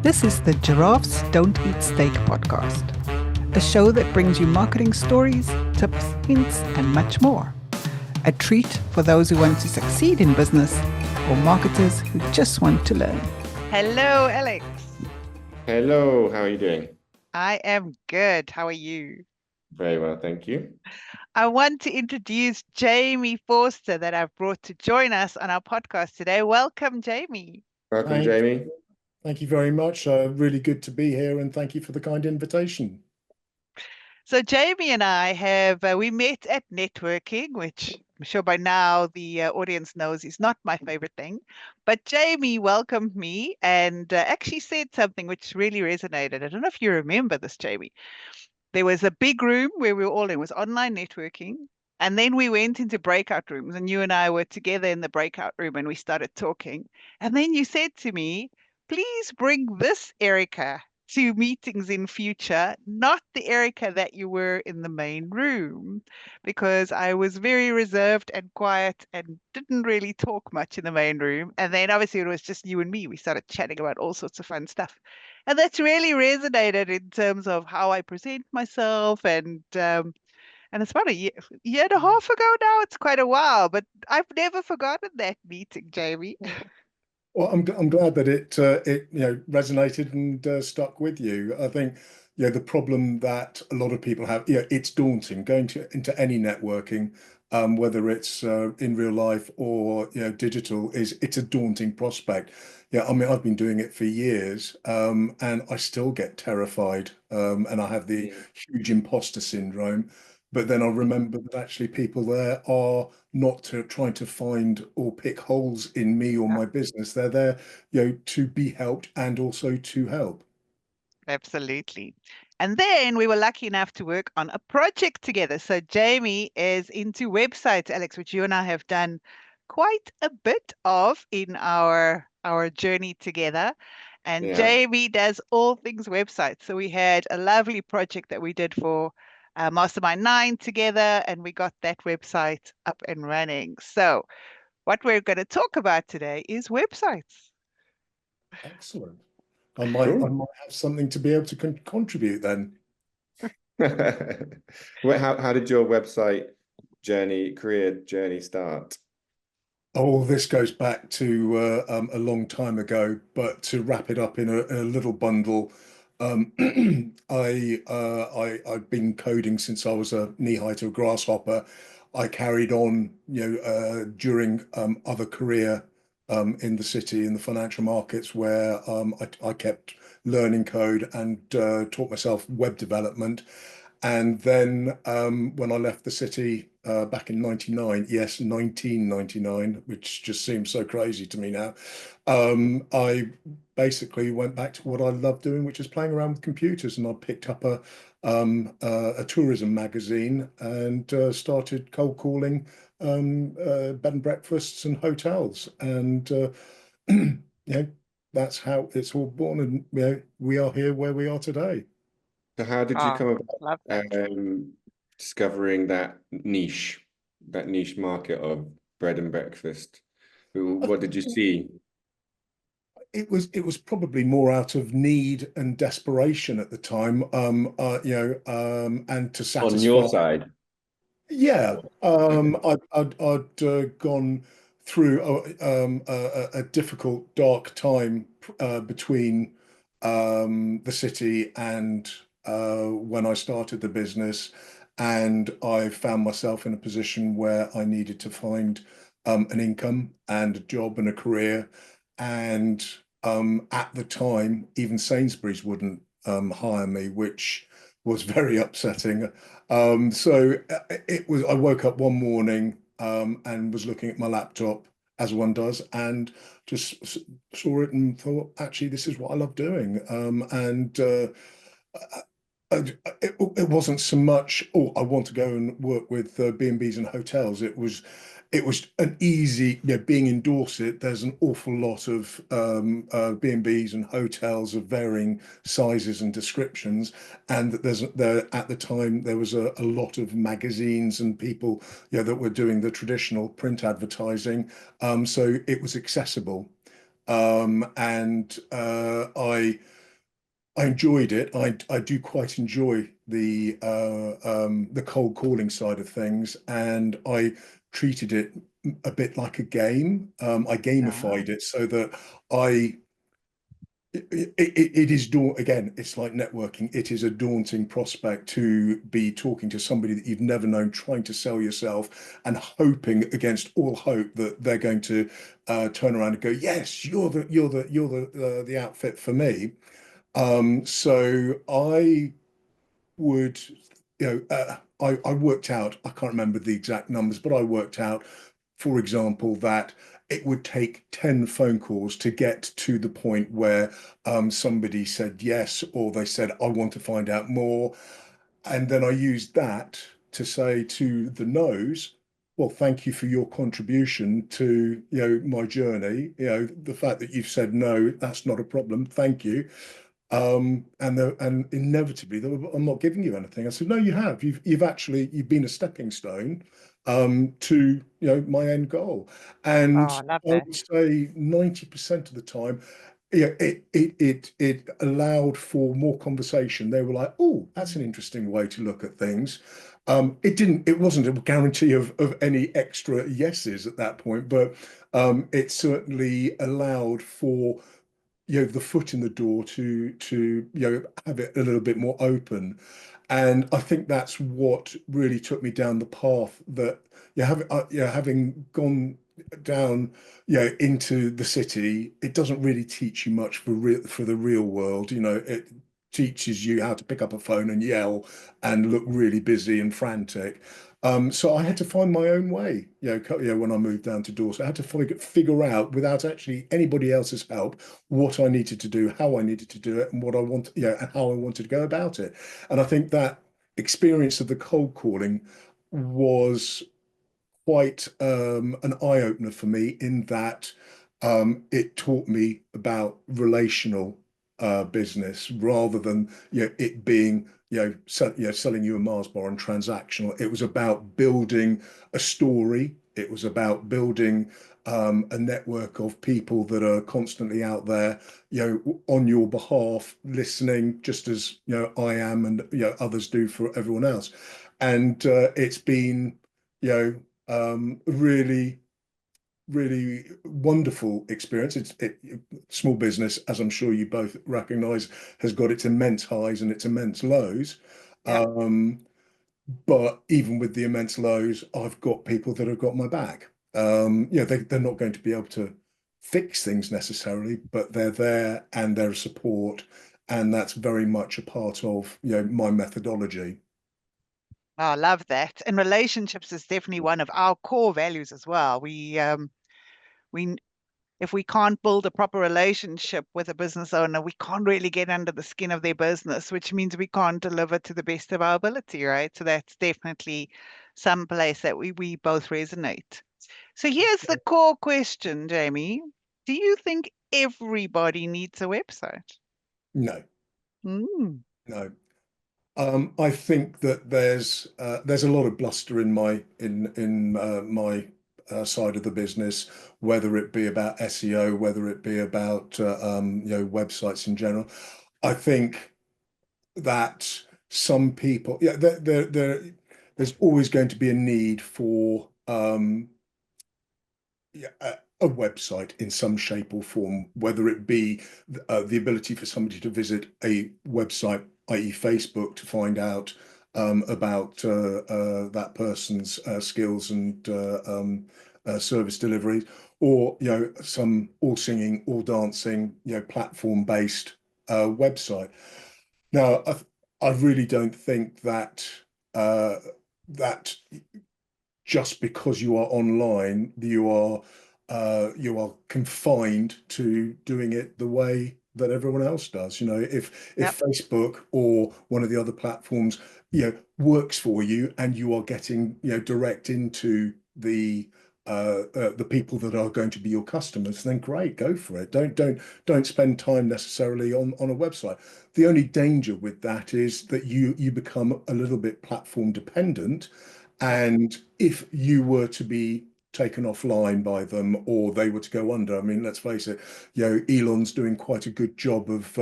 This is the Giraffes Don't Eat Steak podcast, a show that brings you marketing stories, tips, hints, and much more. A treat for those who want to succeed in business or marketers who just want to learn. Hello, Alex. Hello, how are you doing? I am good. How are you? Very well, thank you. I want to introduce Jamie Forster that I've brought to join us on our podcast today. Welcome, Jamie. Welcome, Thank, Jamie. thank you very much. Really good to be here, and thank you for the kind invitation. So Jamie and I we met at networking, which I'm sure by now the audience knows is not my favorite thing. But Jamie welcomed me and actually said something which really resonated. I don't know if you remember this, Jamie. There was a big room where we were all in. It was online networking. And then we went into breakout rooms, and you and I were together in the breakout room and we started talking. And then you said to me, please bring this Erica to meetings in future, not the Erica that you were in the main room, because I was very reserved and quiet and didn't really talk much in the main room. And then obviously it was just you and me. We started chatting about all sorts of fun stuff. And that's really resonated in terms of how I present myself and it's about a year and a half ago now. It's quite a while, but I've never forgotten that meeting, Jamie. Well, I'm glad that it resonated and stuck with you. I think the problem that a lot of people have, it's daunting going into any networking, whether it's in real life or digital, it's a daunting prospect. Yeah, I mean I've been doing it for years, and I still get terrified, and I have the huge imposter syndrome. But then I remember that actually people there are not trying to find or pick holes in me or my business. They're there, to be helped and also to help. Absolutely. And then we were lucky enough to work on a project together. So Jamie is into websites, Alex, which you and I have done quite a bit of in our journey together. And Yeah. Jamie does all things websites. So we had a lovely project that we did for Mastermind 9 together, and we got that website up and running. So what we're going to talk about today is websites. Excellent. I might have something to be able to contribute then. Well, how did your website career journey start? Oh, this goes back to a long time ago, but to wrap it up in a little bundle, I've been coding since I was a knee-high to a grasshopper. I carried on, during other career in the city in the financial markets where I kept learning code and taught myself web development. And then when I left the city back in 99, yes, 1999, which just seems so crazy to me now, I basically went back to what I loved doing, which is playing around with computers. And I picked up a tourism magazine and started cold calling bed and breakfasts and hotels. And that's how it's all born. And we are here where we are today. So how did you come Love that. about discovering that niche market of bread and breakfast? What did you see? It was probably more out of need and desperation at the time, and to satisfy. On your side? Yeah, I'd gone through a difficult, dark time between the city and when I started the business, and I found myself in a position where I needed to find an income and a job and a career. And at the time, even Sainsbury's wouldn't hire me, which was very upsetting. So I woke up one morning and was looking at my laptop as one does, and just saw it and thought, actually, this is what I love doing. It wasn't so much, oh, I want to go and work with B&Bs and hotels. It was an easy, being in Dorset, there's an awful lot of B&Bs and hotels of varying sizes and descriptions. And there at the time, there was a lot of magazines and people, that were doing the traditional print advertising. So it was accessible. And I I enjoyed it. I do quite enjoy the cold calling side of things, and I treated it a bit like a game. I Ah, gamified it so that I it is again, it's like networking. It is a daunting prospect to be talking to somebody that you've never known, trying to sell yourself and hoping against all hope that they're going to turn around and go, yes, you're the outfit for me. So I would, I worked out, I can't remember the exact numbers, but I worked out, for example, that it would take 10 phone calls to get to the point where somebody said yes, or they said, I want to find out more. And then I used that to say to the no's, well, thank you for your contribution to, my journey. The fact that you've said no, that's not a problem. Thank you. And inevitably I'm not giving you anything. I said, no, you have. You've been a stepping stone to my end goal. oh, And I love I that. would say 90% of the time, it allowed for more conversation. They were like, oh, that's an interesting way to look at things. It wasn't a guarantee of any extra yeses at that point, but it certainly allowed for the foot in the door to have it a little bit more open. And I think that's what really took me down the path that having gone down into the city, it doesn't really teach you much for the real world. It teaches you how to pick up a phone and yell and look really busy and frantic. So I had to find my own way, when I moved down to Dorset. I had to figure out, without actually anybody else's help, what I needed to do, how I needed to do it, and what I want, and how I wanted to go about it. And I think that experience of the cold calling was quite an eye opener for me, in that it taught me about relational business, rather than it being selling you a Mars bar and transactional. It was about building a story. It was about building a network of people that are constantly out there, on your behalf, listening, just as I am, and others do for everyone else. And it's been really, really wonderful experience. Small business, as I'm sure you both recognize, has got its immense highs and its immense lows. Yeah. But even with the immense lows, I've got people that have got my back. They're not going to be able to fix things necessarily, but they're there and they're a support, and that's very much a part of my methodology. Oh, I love that. And relationships is definitely one of our core values as well. We if we can't build a proper relationship with a business owner, we can't really get under the skin of their business, which means we can't deliver to the best of our ability, right? So that's definitely some place that we both resonate. So here's the core question, Jamie. Do you think everybody needs a website? No, Mm, no. I think that there's a lot of bluster in my side of the business, whether it be about SEO, whether it be about websites in general. I think that some people, there's always going to be a need for a website in some shape or form, whether it be the ability for somebody to visit a website, i.e. Facebook, to find out about that person's skills and service delivery, or some all singing, all dancing, platform-based website. Now, I really don't think that that just because you are online, you are confined to doing it the way that everyone else does. If yep. Facebook or one of the other platforms, works for you, and you are getting, direct into the people that are going to be your customers, then great, go for it. Don't spend time necessarily on a website. The only danger with that is that you become a little bit platform dependent, Yep. and if you were to be taken offline by them, or they were to go under. I mean, let's face it, Elon's doing quite a good job of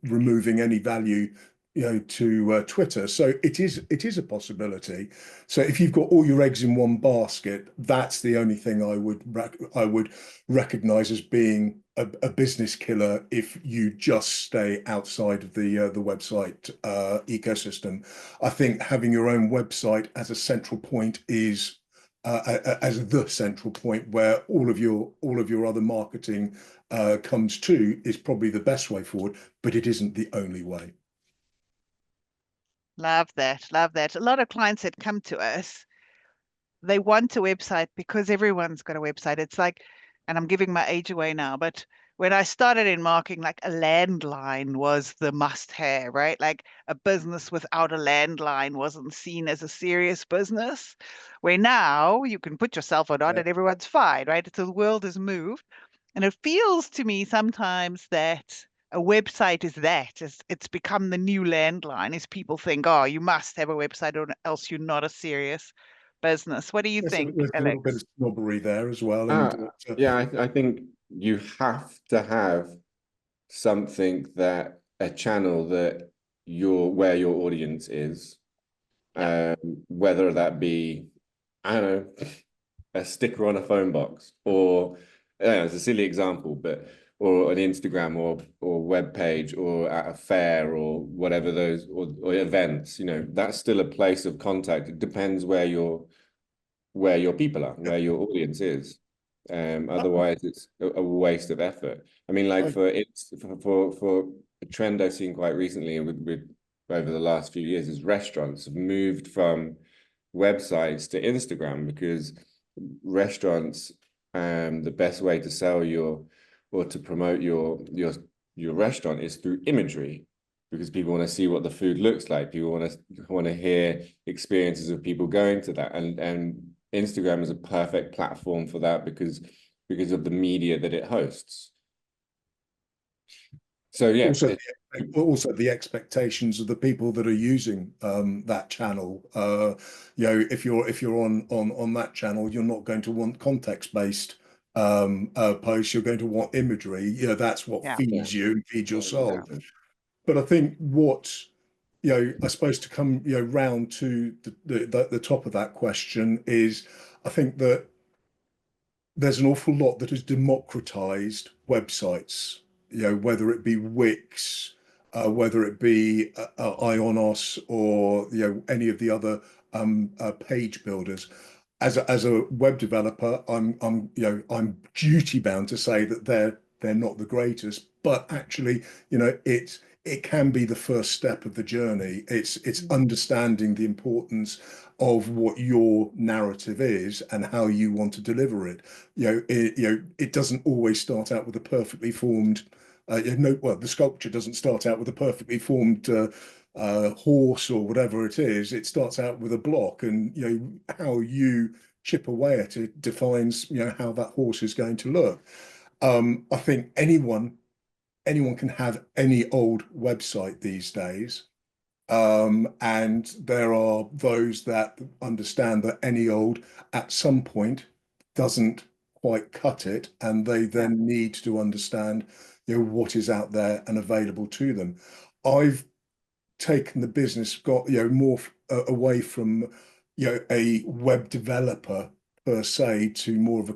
removing any value to Twitter. So it is a possibility. So if you've got all your eggs in one basket, that's the only thing I would recognize as being a business killer if you just stay outside of the website ecosystem. I think having your own website as a central point is as the central point where all of your other marketing comes to is probably the best way forward, but it isn't the only way. Love that. Love that. A lot of clients that come to us, they want a website because everyone's got a website. It's like, and I'm giving my age away now, but when I started in marketing, like a landline was the must have, right? Like a business without a landline wasn't seen as a serious business. Where now you can put your cell phone on and everyone's fine, right? So the world has moved. And it feels to me sometimes that a website is that. It's become the new landline, is people think, oh, you must have a website or else you're not a serious business. What do you think, There's a little bit Alex? of snobbery there as well. Yeah, I think you have to have something that a channel that where your audience is, whether that be, I don't know, a sticker on a phone box, or it's a silly example, but or an Instagram or web page, or at a fair, or whatever those, or events. That's still a place of contact. It depends where your people are, where your audience is. Otherwise, it's a waste of effort. I mean, like for a trend I've seen quite recently with over the last few years is restaurants have moved from websites to Instagram, because restaurants, the best way to sell or to promote your restaurant is through imagery, because people want to see what the food looks like. People want to hear experiences of people going to that, and Instagram is a perfect platform for that because of the media that it hosts. So yeah, also the expectations of the people that are using that channel. If you're on that channel, you're not going to want context-based posts. You're going to want imagery. That's what feeds you and feeds your soul. Exactly. But I think what I suppose to come round to the top of that question is, I think that there's an awful lot that has democratized websites, whether it be Wix, whether it be Ionos, or any of the other page builders. As a web developer, I'm duty bound to say that they're not the greatest, but actually, it can be the first step of the journey. It's understanding the importance of what your narrative is and how you want to deliver it. It doesn't always start out with a perfectly formed. The sculpture doesn't start out with a perfectly formed horse or whatever it is. It starts out with a block, and how you chip away at it defines how that horse is going to look. I think anyone can have any old website these days. And there are those that understand that any old at some point doesn't quite cut it, and they then need to understand what is out there and available to them. I've taken the business, got more away from a web developer per se to more of a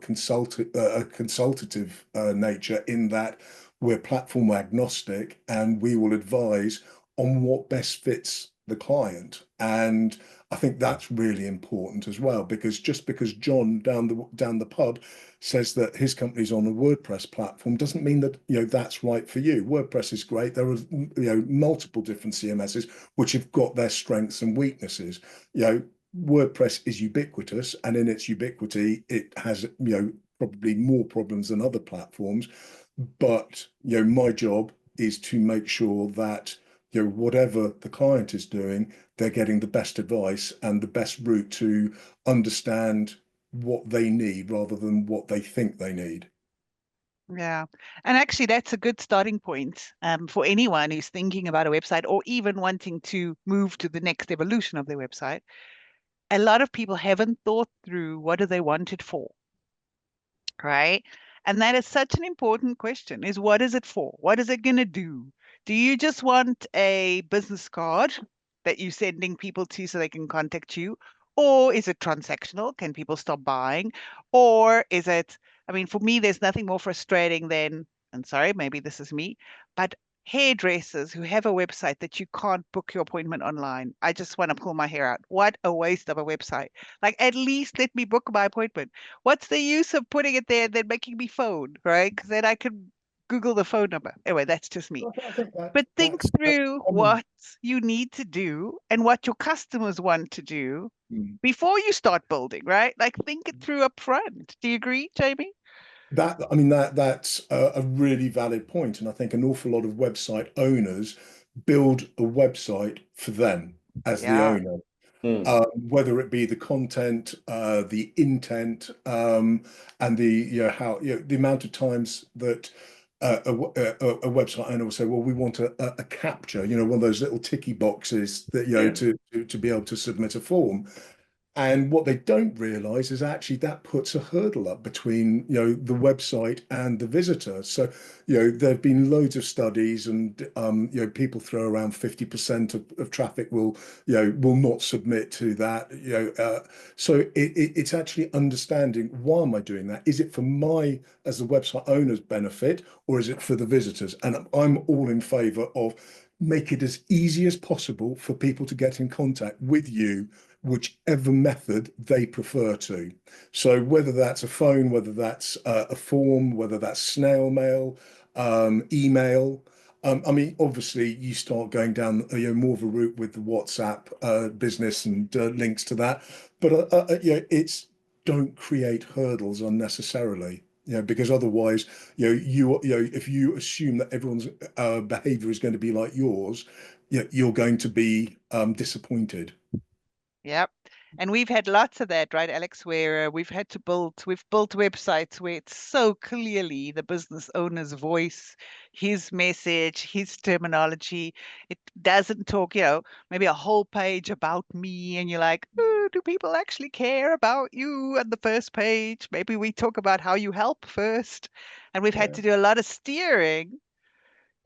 consultative nature, in that we're platform agnostic and we will advise on what best fits the client. And I think that's really important as well, because just because John down the pub says that his company's on a WordPress platform doesn't mean that that's right for you. WordPress is great. There are multiple different CMSs which have got their strengths and weaknesses. WordPress is ubiquitous, and in its ubiquity, it has probably more problems than other platforms. But my job is to make sure that whatever the client is doing, they're getting the best advice and the best route to understand what they need rather than what they think they need. Yeah. And actually, that's a good starting point for anyone who's thinking about a website or even wanting to move to the next evolution of their website. a lot of people haven't thought through what do they want it for, right? And that is such an important question, is what is it for? What is it going to do? Do you just want a business card that you're sending people to so they can contact you? Or is it transactional? Can people stop buying? Or is it, I mean, for me, there's nothing more frustrating than, and sorry, maybe this is me, but hairdressers who have a website that you can't book your appointment online. I just want to pull my hair out. What a waste of a website. Like, at least let me book my appointment. What's the use of putting it there and then making me phone, right? Because then I can Google the phone number. Anyway, that's just me. I think But think that's through common. what you need to do and what your customers want to do Mm. before you start building, right? Like, think it through up front. Do you agree, Jamie? I mean, that's a really valid point, and I think an awful lot of website owners build a website for them as the Yeah. owner. Mm. Whether it be the content, the intent, and how the amount of times that a website owner will say, "Well, we want a capture," one of those little ticky boxes that Yeah. to be able to submit a form. And what they don't realize is actually that puts a hurdle up between, the website and the visitor. So, there have been loads of studies and, people throw around 50% of traffic will not submit to that, so it's actually understanding, why am I doing that? Is it for as the website owner's benefit, or is it for the visitors? And I'm all in favor of make it as easy as possible for people to get in contact with you, whichever method they prefer to. So whether that's a phone, whether that's a form, whether that's snail mail, email. I mean, obviously, you start going down more of a route with the WhatsApp business and links to that. But it's don't create hurdles unnecessarily. Because otherwise, if you assume that everyone's behavior is going to be like yours, you're going to be disappointed. Yep. And we've had lots of that, right, Alex, where we've built websites where it's so clearly the business owner's voice, his message, his terminology. It doesn't talk, maybe a whole page about me, and you're like, oh, do people actually care about you on the first page? Maybe we talk about how you help first. And we've had Yeah. to do a lot of steering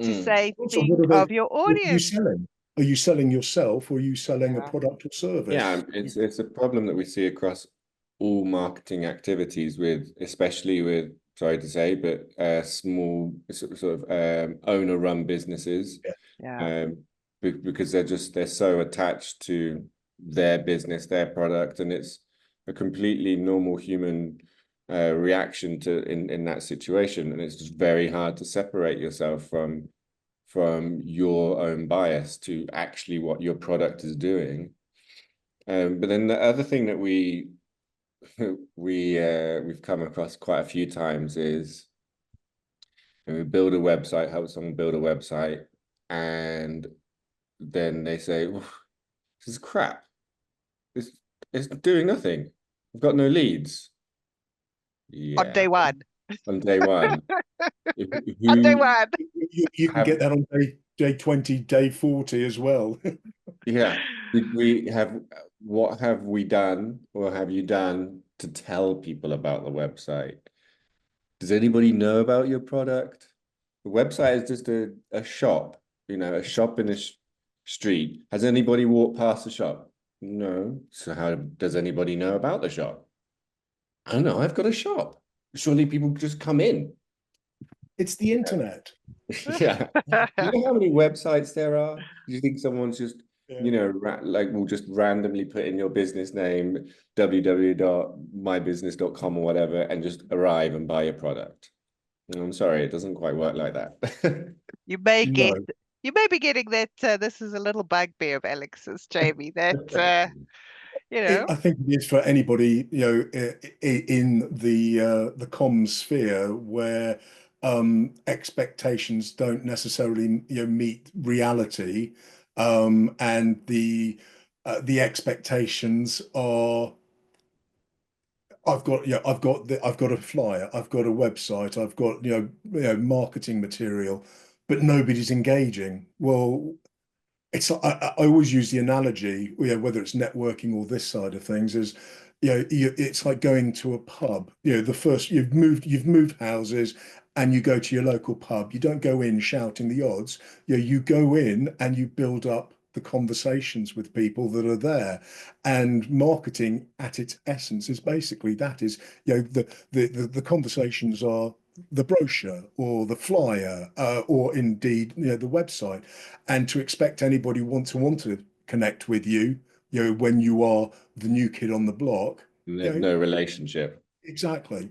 to Mm. say, Also, think of your what are you audience. selling? Are you selling yourself, or are you selling a Yeah. product or service? Yeah, it's a problem that we see across all marketing activities especially with, sorry to say, but small sort of owner-run businesses, Yeah. Yeah. because they're so attached to their business, their product, and it's a completely normal human reaction in that situation, and it's just very hard to separate yourself from your own bias to actually what your product is doing. But then the other thing that we've come across quite a few times is we build a website, help someone build a website, and then they say, well, "This is crap. It's doing nothing. I've got no leads." On Yeah, day one. on day one. On day Who one. You can have get that on day 20, day 40 as well. Yeah. Did we have what have we done or have you done to tell people about the website? Does anybody know about your product? The website is just a shop, a shop in a street. Has anybody walked past the shop? No. So how does anybody know about the shop? I don't know. I've got a shop. Surely people just come in. It's the internet. Yeah. Do you know how many websites there are? Do you think someone's just, Yeah. will just randomly put in your business name, www.mybusiness.com or whatever, and just arrive and buy your product? I'm sorry, it doesn't quite work like that. You may No. be getting that this is a little bugbear of Alex's, Jamie, that I think it is for anybody, in the comms sphere where expectations don't necessarily, meet reality, and the expectations are, I've got a flyer, I've got a website, I've got marketing material, but nobody's engaging. Well, I always use the analogy, whether it's networking or this side of things, is it's like going to a pub. The first you've moved houses and you go to your local pub. You don't go in shouting the odds. You go in and you build up the conversations with people that are there. And marketing at its essence is basically that is, the conversations are the brochure or the flyer, or indeed, the website. And to expect anybody want to connect with you, when you are the new kid on the block, There's no relationship. exactly.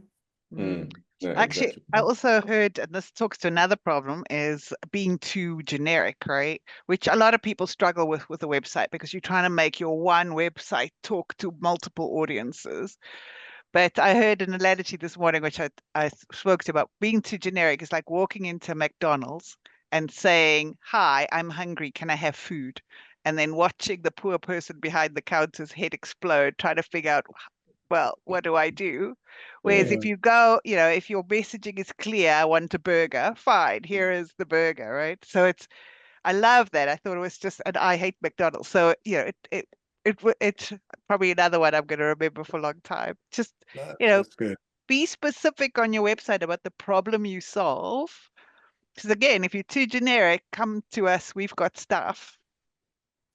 No, Actually, exactly. I also heard, and this talks to another problem, is being too generic, right? Which a lot of people struggle with a website, because you're trying to make your one website talk to multiple audiences. But I heard an analogy this morning, which I spoke to about being too generic, is like walking into McDonald's and saying, "Hi, I'm hungry. Can I have food?" And then watching the poor person behind the counter's head explode, trying to figure out, well, what do I do? Whereas Yeah. if you go, if your messaging is clear, I want a burger, fine, here is the burger, right? So I love that. I thought it was just, and I hate McDonald's. So, it's probably another one I'm going to remember for a long time. Just, That's good. be specific on your website about the problem you solve. Because again, if you're too generic, come to us, we've got stuff.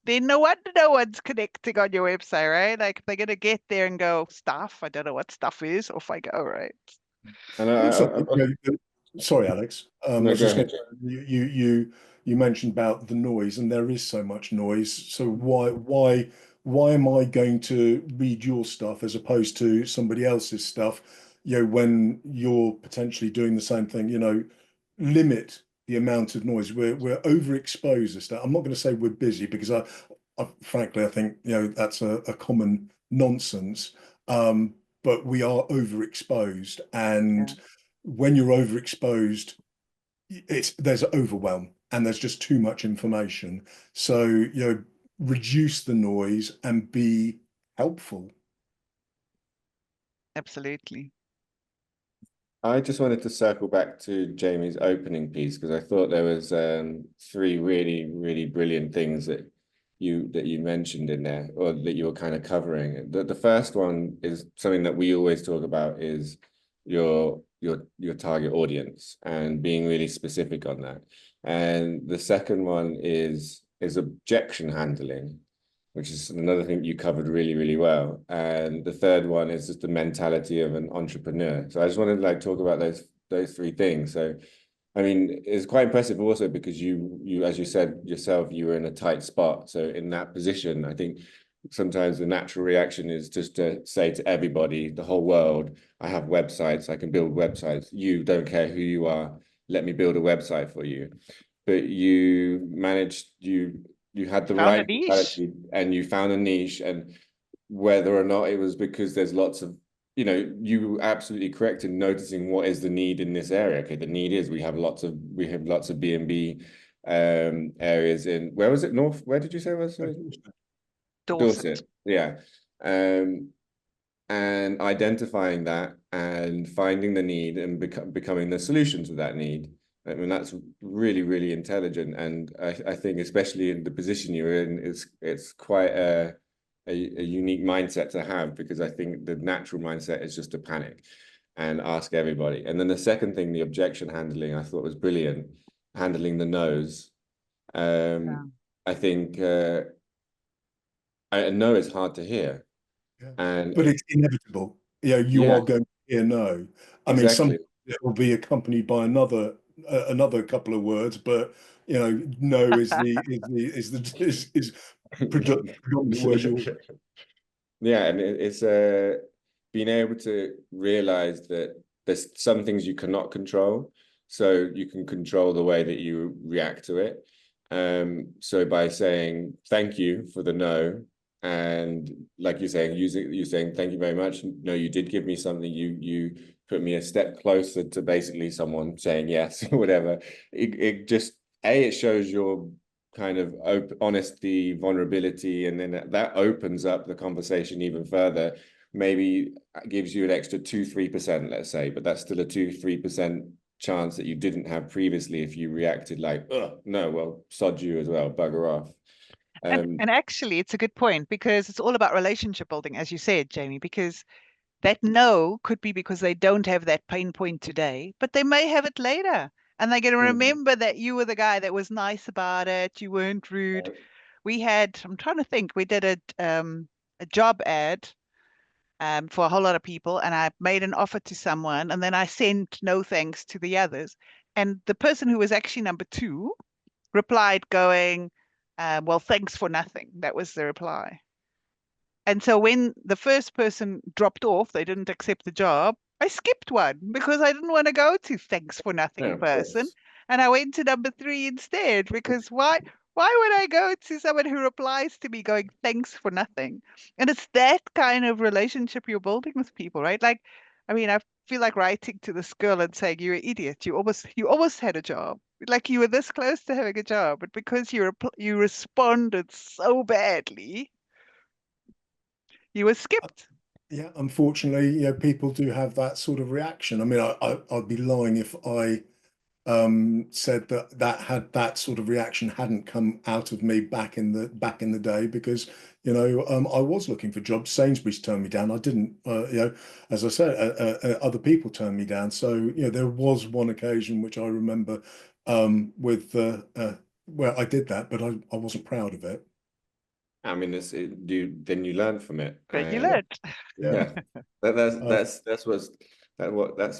Then no wonder no one's connecting on your website, right? Like they're gonna get there and go, stuff. I don't know what stuff is. Off I go, right? And Also, sorry, Alex. I no, was go just going ahead. to, you mentioned about the noise, and there is so much noise. So why am I going to read your stuff as opposed to somebody else's stuff? When you're potentially doing the same thing, limit the amount of noise. We're overexposed to stuff. I'm not going to say we're busy, because frankly, I think that's a common nonsense. But we are overexposed, Yeah, and when you're overexposed, there's overwhelm and there's just too much information. So, reduce the noise and be helpful. absolutely. I just wanted to circle back to Jamie's opening piece, because I thought there was three really, really brilliant things that you mentioned in there, or that you were kind of covering. The first one is something that we always talk about, is your target audience and being really specific on that. And the second one is objection handling, which is another thing you covered really, really well. And the third one is just the mentality of an entrepreneur. So I just wanted to like talk about those three things. So, I mean, it's quite impressive also, because you, as you said yourself, you were in a tight spot. So in that position, I think sometimes the natural reaction is just to say to everybody, the whole world, I have websites, I can build websites. You don't care who you are, let me build a website for you. But you managed, you had the Found a right niche. mentality, and you found a niche. And whether or not it was because there's lots of, you were absolutely correct in noticing what is the need in this area. Okay, the need is we have lots of B&B areas in, where was it? North, where did you say it was? Dorset. Yeah. And identifying that and finding the need and becoming the solution to that need. I mean, that's really, really intelligent. And I think, especially in the position you're in, it's quite a unique mindset to have, because I think the natural mindset is just to panic and ask everybody. And then the second thing, the objection handling, I thought was brilliant. Handling the no's. Yeah. I think I know it's hard to hear. Yeah. And But it's inevitable. You yeah, are going to hear no. I mean, some exactly. it will be accompanied by another couple of words, but no is predominant word you. Yeah, and it's being able to realize that there's some things you cannot control, so you can control the way that you react to it. So by saying thank you for the no, and like you're saying, you're saying thank you very much. No, you did give me something. You put me a step closer to basically someone saying yes or whatever. It just it shows your kind of honesty, vulnerability, and then that opens up the conversation even further. Maybe gives you an extra 2-3%, let's say, but that's still a 2-3% chance that you didn't have previously if you reacted like, oh, no, well, sod you as well, bugger off. And actually, it's a good point because it's all about relationship building, as you said, Jamie, because that no could be because they don't have that pain point today, but they may have it later. And they're going to remember that you were the guy that was nice about it. You weren't rude. We had, I'm trying to think, we did a job ad for a whole lot of people, and I made an offer to someone, and then I sent no thanks to the others. And the person who was actually number two replied, going, well, thanks for nothing. That was the reply. And so when the first person dropped off, they didn't accept the job. I skipped one because I didn't want to go to thanks for nothing Yeah, of person. course. And I went to number three instead because why would I go to someone who replies to me going thanks for nothing? And it's that kind of relationship you're building with people, right? Like, I mean, I feel like writing to this girl and saying, you're an idiot. You almost had a job. Like you were this close to having a job, but because you responded so badly, you were skipped. Yeah, unfortunately, people do have that sort of reaction. I mean, I'd be lying if I said that sort of reaction hadn't come out of me back in the day, because I was looking for jobs. Sainsbury's turned me down. I didn't, as I said, other people turned me down. So there was one occasion which I remember with where I did that, but I wasn't proud of it. I mean, then you learn from it. But you learned. Yeah, that's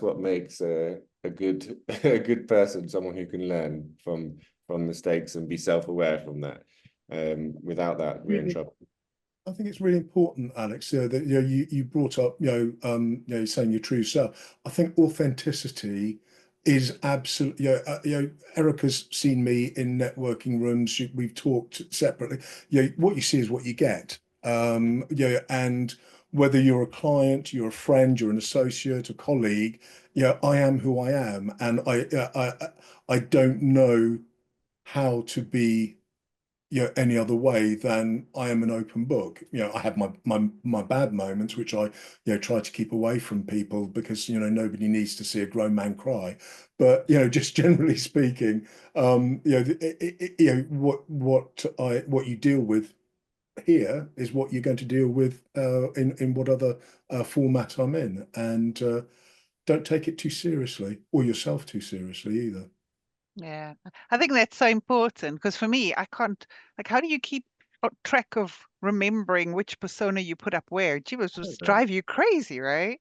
what makes a good a good person, someone who can learn from mistakes and be self-aware from that. Without that, we're in trouble. I think it's really important, Alex, that you brought up saying your true self. I think authenticity is absolutely, Erica's seen me in networking rooms. We've talked separately. What you see is what you get. And whether you're a client, you're a friend, you're an associate, a colleague, I am who I am, and I don't know how to be any other way than I am an open book. I have my bad moments, which I try to keep away from people, because nobody needs to see a grown man cry. But just generally speaking, what you deal with here is what you're going to deal with in what other format I'm in, and don't take it too seriously, or yourself too seriously either. Yeah, I think that's so important because for me, I can't, like, how do you keep track of remembering which persona you put up where? Gee, it was just drive you crazy, right?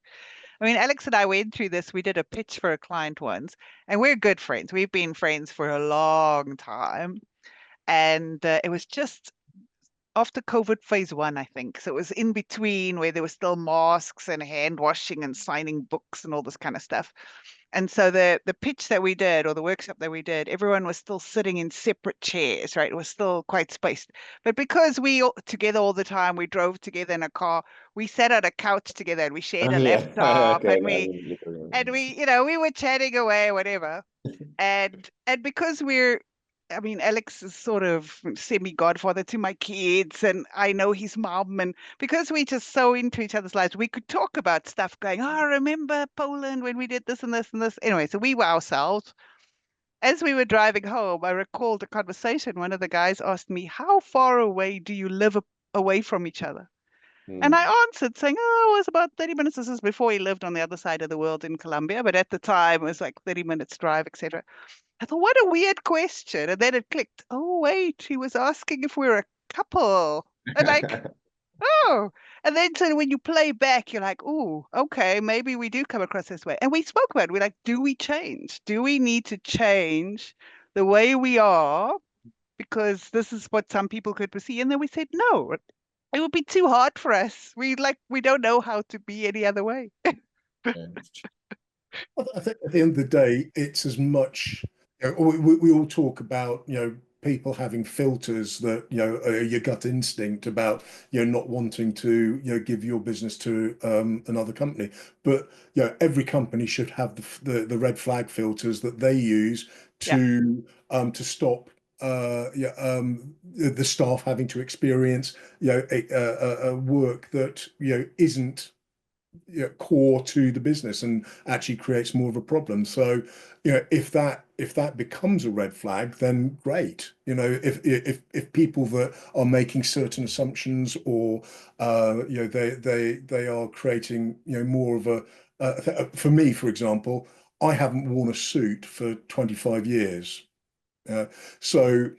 I mean, Alex and I went through this. We did a pitch for a client once, and we're good friends. We've been friends for a long time. And it was just after COVID phase one, I think. So it was in between where there were still masks and hand washing and signing books and all this kind of stuff. And so the pitch that we did, or the workshop that we did, everyone was still sitting in separate chairs, right? It was still quite spaced. But because we all together all the time, we drove together in a car, we sat on a couch together and we shared a laptop, Okay, and we were chatting away, whatever. And because I mean, Alex is sort of semi-godfather to my kids, and I know his mom. And because we're just so into each other's lives, we could talk about stuff going, oh, I remember Poland when we did this and this and this. Anyway, so we were ourselves. As we were driving home, I recalled a conversation. One of the guys asked me, how far away do you live away from each other? And I answered saying, oh, it was about 30 minutes. This is before he lived on the other side of the world in Colombia. But at the time, it was like 30 minutes drive, etc. I thought, what a weird question. And then it clicked. Oh, wait, he was asking if we're a couple. And like, oh. And then so when you play back, you're like, oh, okay, maybe we do come across this way. And we spoke about it. We're like, do we change? Do we need to change the way we are? Because this is what some people could perceive. And then we said, no, it would be too hard for us. We don't know how to be any other way. I think at the end of the day, it's as much, we all talk about, people having filters that, your gut instinct about, not wanting to, give your business to another company. But, every company should have the red flag filters that they use to stop the staff having to experience, a work that, isn't core to the business and actually creates more of a problem. So, if that becomes a red flag, then great. If people that are making certain assumptions, or they are creating more of a for me, for example, I haven't worn a suit for 25 years. So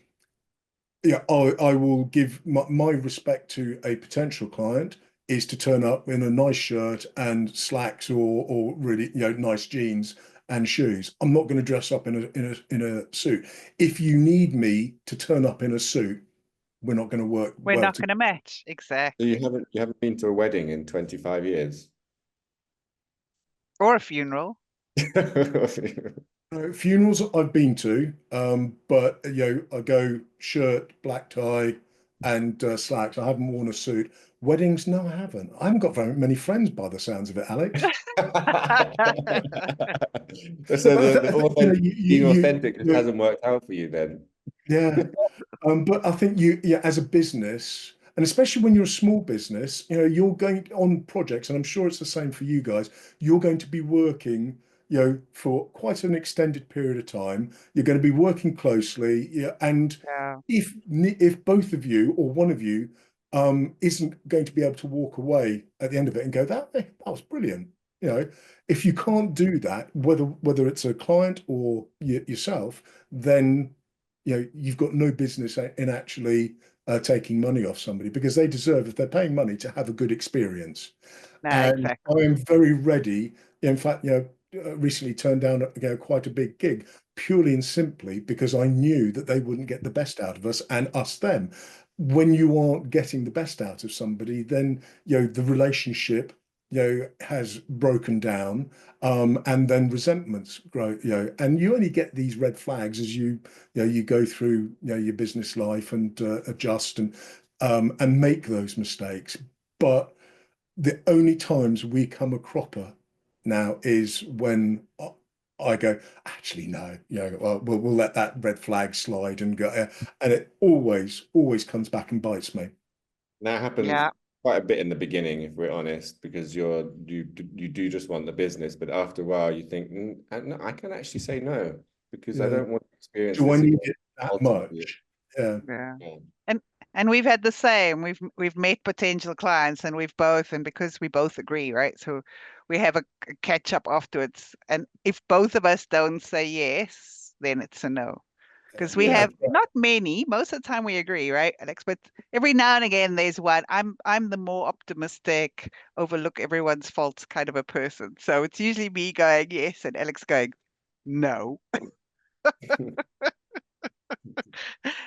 yeah, I will give my respect to a potential client is to turn up in a nice shirt and slacks, or really nice jeans and shoes. I'm not going to dress up in a suit. If you need me to turn up in a suit, we're not going to work We're well not together. going to match. So Exactly. you haven't been to a wedding in 25 years? Or a funeral. Funerals I've been to, but I go shirt, black tie, and slacks. I haven't worn a suit. Weddings, no, I haven't. I haven't got very many friends by the sounds of it, Alex. So But the I think, being authentic just hasn't worked out for you then. yeah. But I think as a business, and especially when you're a small business, you're going on projects, and I'm sure it's the same for you guys. You're going to be working, for quite an extended period of time. You're going to be working closely, and Yeah. if both of you or one of you isn't going to be able to walk away at the end of it and go, that was brilliant. If you can't do that, whether it's a client or yourself, then you've got no business in actually taking money off somebody, because they deserve, if they're paying money, to have a good experience. No, And I exactly. am very ready. In fact, recently turned down quite a big gig purely and simply because I knew that they wouldn't get the best out of us, and us them. When you aren't getting the best out of somebody, then the relationship has broken down, and then resentments grow. And you only get these red flags as you go through your business life and adjust and make those mistakes. But the only times we come a cropper now is when I go, actually, no, well, we'll let that red flag slide and go, and it always comes back and bites me. That happens Yeah. quite a bit in the beginning, if we're honest, because you do just want the business, but after a while you think, I can actually say no, because I Yeah. don't want to experience Do I this need again it that ultimately. much? Yeah. Yeah. Yeah. And we've had the same. We've met potential clients, and and because we both agree, right? So we have a catch up afterwards. And if both of us don't say yes, then it's a no. Because we Yeah. have not many, most of the time we agree, right, Alex? But every now and again there's one. I'm the more optimistic, overlook everyone's faults kind of a person. So it's usually me going yes and Alex going no.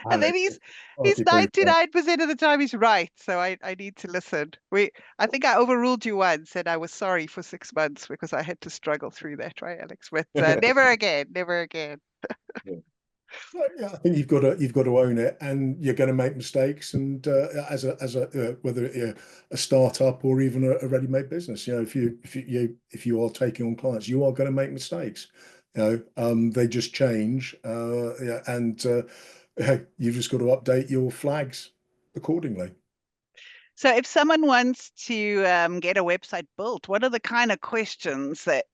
And then Alex, he's party pooper. 99% of the time he's right. So I need to listen. I think I overruled you once and I was sorry for 6 months because I had to struggle through that, right, Alex? But never again, never again. Yeah, I think you've got to own it, and you're going to make mistakes. And as a whether a startup or even a ready-made business, if you are taking on clients, you are going to make mistakes. They just change, yeah, and hey, you've just got to update your flags accordingly. So if someone wants to get a website built, what are the kind of questions that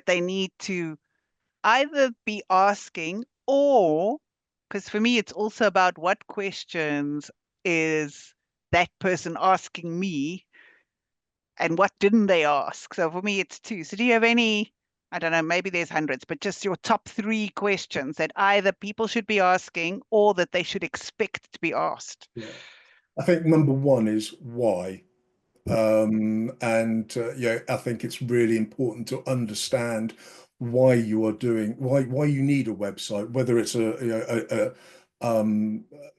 they need to either be asking, or because for me it's also about what questions is that person asking me and what didn't they ask? So for me it's two. So do you have any, I don't know, maybe there's hundreds, but just your top three questions that either people should be asking or that they should expect to be asked? Yeah. I think number one is why. And I think it's really important to understand why you are doing why you need a website, whether it's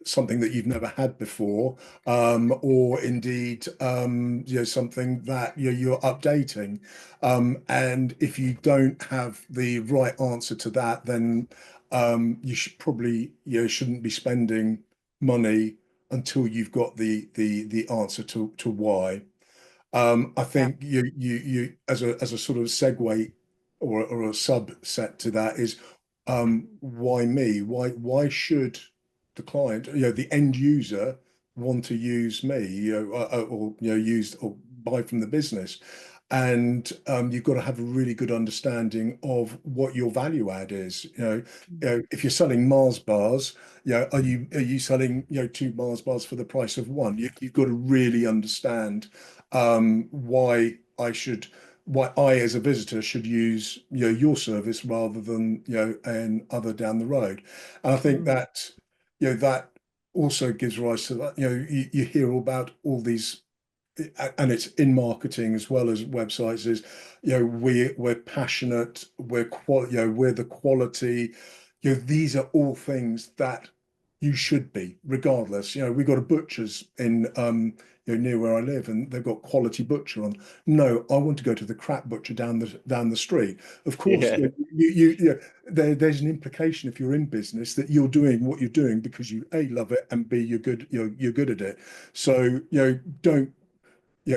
something that you've never had before, or indeed something that you're updating. And if you don't have the right answer to that, then you should probably shouldn't be spending money until you've got the answer to why. I Yeah. think you as a sort of segue or a subset to that is why me? Why should the client, the end user want to use me, or use or buy from the business? and you've got to have a really good understanding of what your value add is. If you're selling Mars bars, are you selling 2 Mars bars for the price of one? You've got to really understand why I as a visitor should use your service rather than an other down the road. And I think that that also gives rise to that. You hear about all these, and it's in marketing as well as websites, is we're passionate, we're the quality. These are all things that you should be regardless. We've got a butcher's in near where I live, and they've got quality butcher on. No, I want to go to the crap butcher down the street. Of course, Yeah. there's an implication if you're in business that you're doing what you're doing because you A, love it, and B, you're good at it. So don't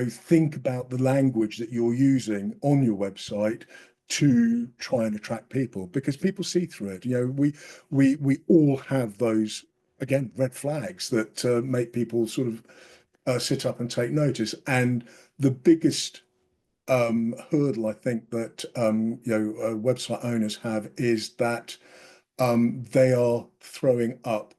think about the language that you're using on your website to try and attract people, because people see through it. We all have those, again, red flags that make people sort of sit up and take notice. And the biggest hurdle I think that website owners have is that they are throwing up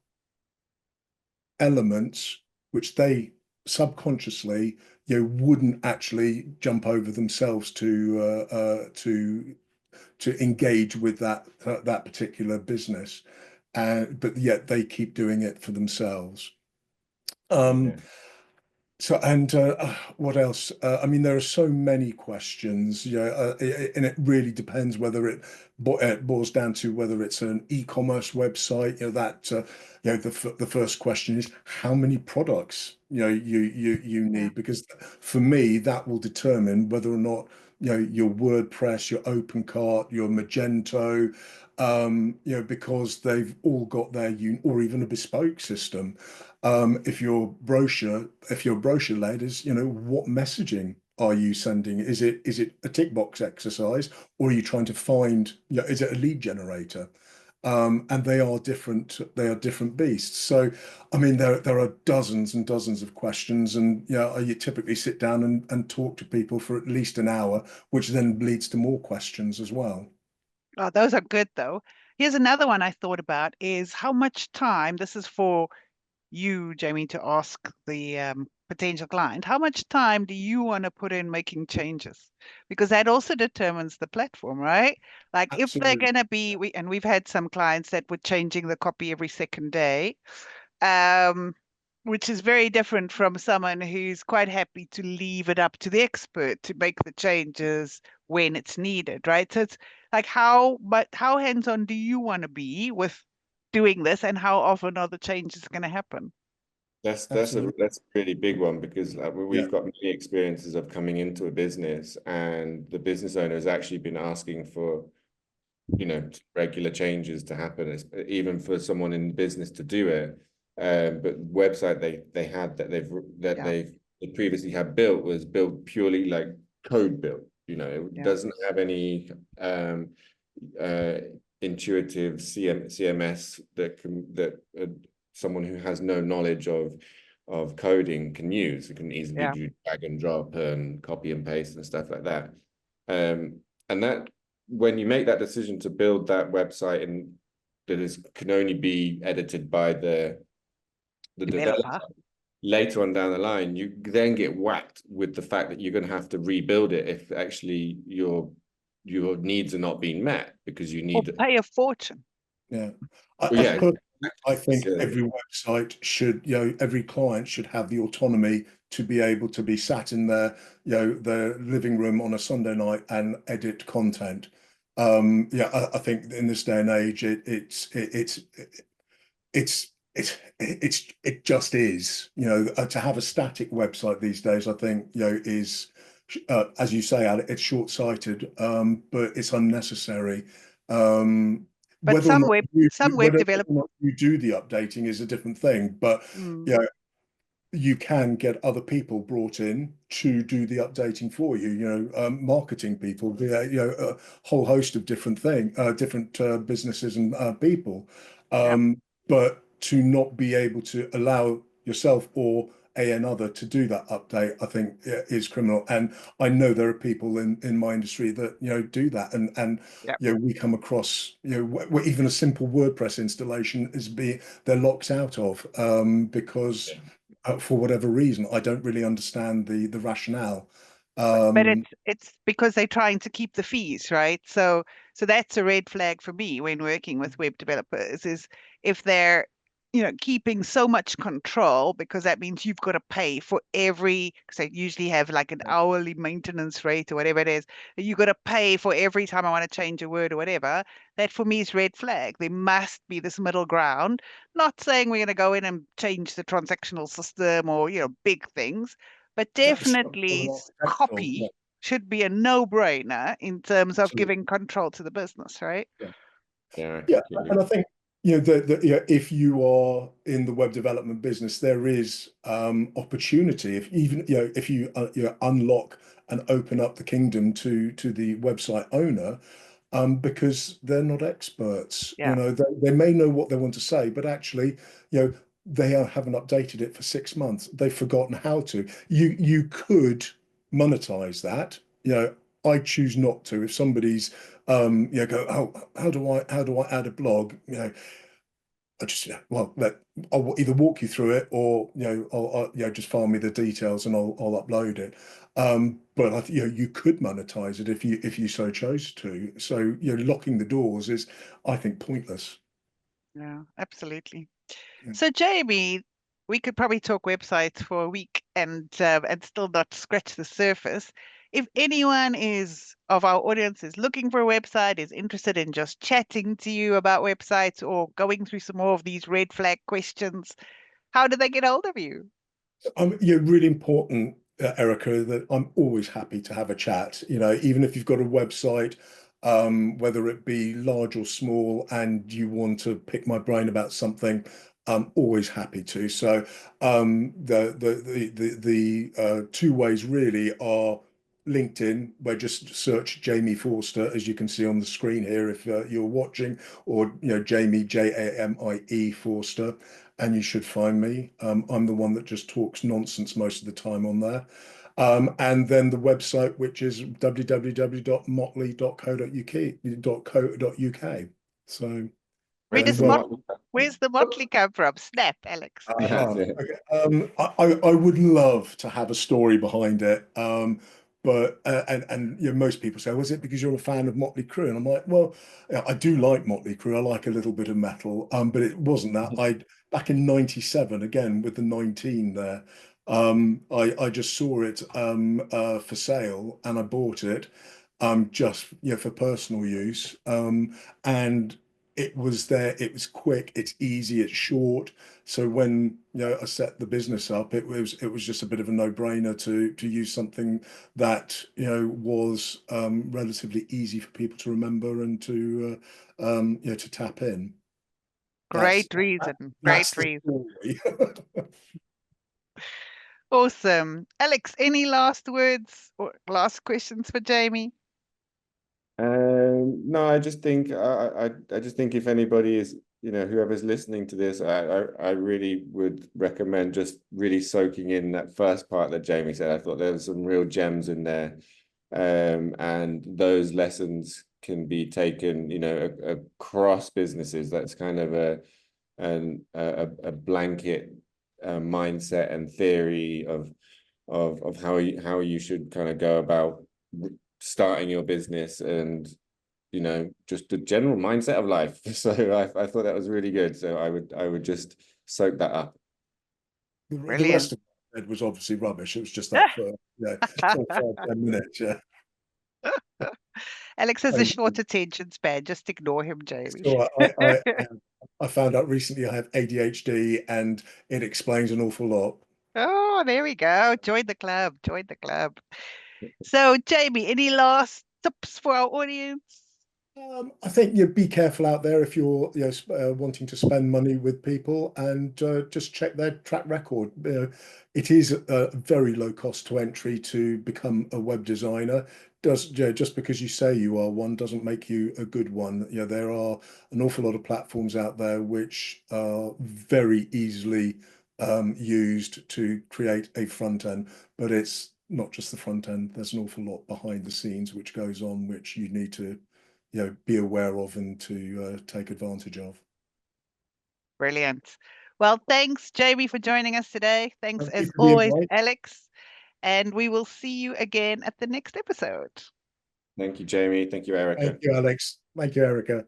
elements which they subconsciously wouldn't actually jump over themselves to engage with that particular business, but yet they keep doing it for themselves. Yeah. So, and what else? I mean, there are so many questions, and it really depends whether it boils down to whether it's an e-commerce website. The first question is how many products you need, because for me that will determine whether or not your WordPress, your OpenCart, your Magento, because they've all got their or even a bespoke system. If you're brochure led, is what messaging are you sending? Is it a tick box exercise, or are you trying to find, is it a lead generator? And they are different beasts. So I mean, there are dozens and dozens of questions, and you typically sit down and talk to people for at least an hour, which then leads to more questions as well. Oh, those are good though. Here's another one I thought about is how much time, this is for you, Jamie, to ask the potential client, how much time do you want to put in making changes? Because that also determines the platform, right? Like if they're Absolutely. going to be, we've had some clients that were changing the copy every second day, um, which is very different from someone who's quite happy to leave it up to the expert to make the changes when it's needed, right? So it's like how hands-on do you want to be with doing this, and how often are the changes going to happen? That's Absolutely. a really big one, because Yeah. we've got many experiences of coming into a business and the business owner has actually been asking for regular changes to happen, even for someone in business to do it. But website they had that Yeah. they previously had built was built purely like code built. It Yeah. doesn't have any uh, intuitive CMS that someone who has no knowledge of coding can use. It can easily Yeah. do drag and drop and copy and paste and stuff like that. And that, when you make that decision to build that website, and can only be edited by the developer, Developer. later on down the line, you then get whacked with the fact that you're going to have to rebuild it if actually your needs are not being met, because you Or need. pay a fortune. Yeah. Well, yeah, I think so, every website should, every client should have the autonomy to be able to be sat in their living room on a Sunday night and edit content. I think in this day and age, it just is. To have a static website these days, I think, is, as you say, Alec, it's short-sighted, but it's unnecessary. But Whether or not some web develop you do the updating is a different thing, but mm, you can get other people brought in to do the updating for you. Marketing people, a whole host of different businesses and people. yeah. But to not be able to allow yourself or another to do that update, I think is criminal. And I know there are people in my industry that do that, and Yeah. we come across even a simple WordPress installation they're locked out of because for whatever reason I don't really understand the rationale. But it's because they're trying to keep the fees, right? So that's a red flag for me when working with web developers, is if they're keeping so much control, because that means you've got to pay for every, because they usually have like an hourly maintenance rate or whatever it is, you've got to pay for every time I want to change a word or whatever. That for me is red flag. There must be this middle ground. Not saying we're going to go in and change the transactional system or big things, but definitely copy should be a no-brainer in terms of giving control to the business, right? Yeah, and I think if you are in the web development business, there is opportunity. If you unlock and open up the kingdom to the website owner, because they're not experts. Yeah. They may know what they want to say, but actually, they haven't updated it for 6 months. They've forgotten how to. You could monetize that. I choose not to. If somebody's go, oh, how do I add a blog? I just I'll either walk you through it, or I'll just file me the details and I'll upload it. But I think you could monetize it if you so chose to. So locking the doors is, I think, pointless. Yeah, absolutely. Yeah. So Jamie, we could probably talk websites for a week and still not scratch the surface. If anyone of our audience is looking for a website, is interested in just chatting to you about websites or going through some more of these red flag questions, how do they get hold of you? Really important, Erica, that I'm always happy to have a chat. Even if you've got a website, whether it be large or small, and you want to pick my brain about something, I'm always happy to. So the two ways really are LinkedIn, where just search Jamie Forster, as you can see on the screen here if you're watching, or Jamie, Jamie Forster, and you should find me. I'm the one that just talks nonsense most of the time on there. And then the website, which is www.motley.co.uk. So Where's the motley come from? Snap, Alex. okay. I would love to have a story behind it. But most people say, was it because you're a fan of Motley Crue? And I'm like, well, I do like Motley Crue. I like a little bit of metal. But it wasn't that. Back in '97, again with the 19 there, I just saw it for sale, and I bought it just for personal use. And it was there. It was quick. It's easy. It's short. So when I set the business up, it was just a bit of a no-brainer to use something that was relatively easy for people to remember and to tap in. Great reason. Great reason. Awesome. Alex, any last words or last questions for Jamie? No, I just think if anybody is, whoever's listening to this, I really would recommend just really soaking in that first part that Jamie said. I thought there was some real gems in there. And those lessons can be taken, across businesses. That's kind of a blanket mindset and theory of how you should kind of go about starting your business, and just the general mindset of life. So I thought that was really good. So I would just soak that up. The rest of it was obviously rubbish. It was just that for 5-10 minutes. Yeah. Alex has a short attention span. Just ignore him, Jamie. So I found out recently I have ADHD, and it explains an awful lot. Oh, there we go. Join the club. Join the club. So, Jamie, any last tips for our audience? I think you be careful out there if you're wanting to spend money with people, and just check their track record. It is a very low cost to entry to become a web designer. Just because you say you are one doesn't make you a good one. There are an awful lot of platforms out there which are very easily used to create a front end, but it's not just the front end. There's an awful lot behind the scenes which goes on, which you need to, be aware of and to take advantage of. Brilliant. Well, thanks, Jamie, for joining us today. Thanks, Thank you as for the always, invite. Alex. And we will see you again at the next episode. Thank you, Jamie. Thank you, Erica. Thank you, Alex. Thank you, Erica.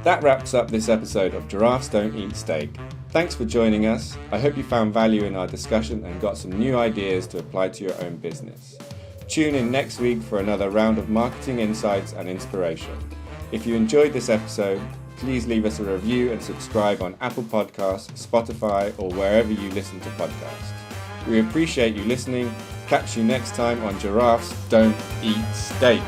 That wraps up this episode of Giraffes Don't Eat Steak. Thanks for joining us. I hope you found value in our discussion and got some new ideas to apply to your own business. Tune in next week for another round of marketing insights and inspiration. If you enjoyed this episode, please leave us a review and subscribe on Apple Podcasts, Spotify, or wherever you listen to podcasts. We appreciate you listening. Catch you next time on Giraffes Don't Eat Steak.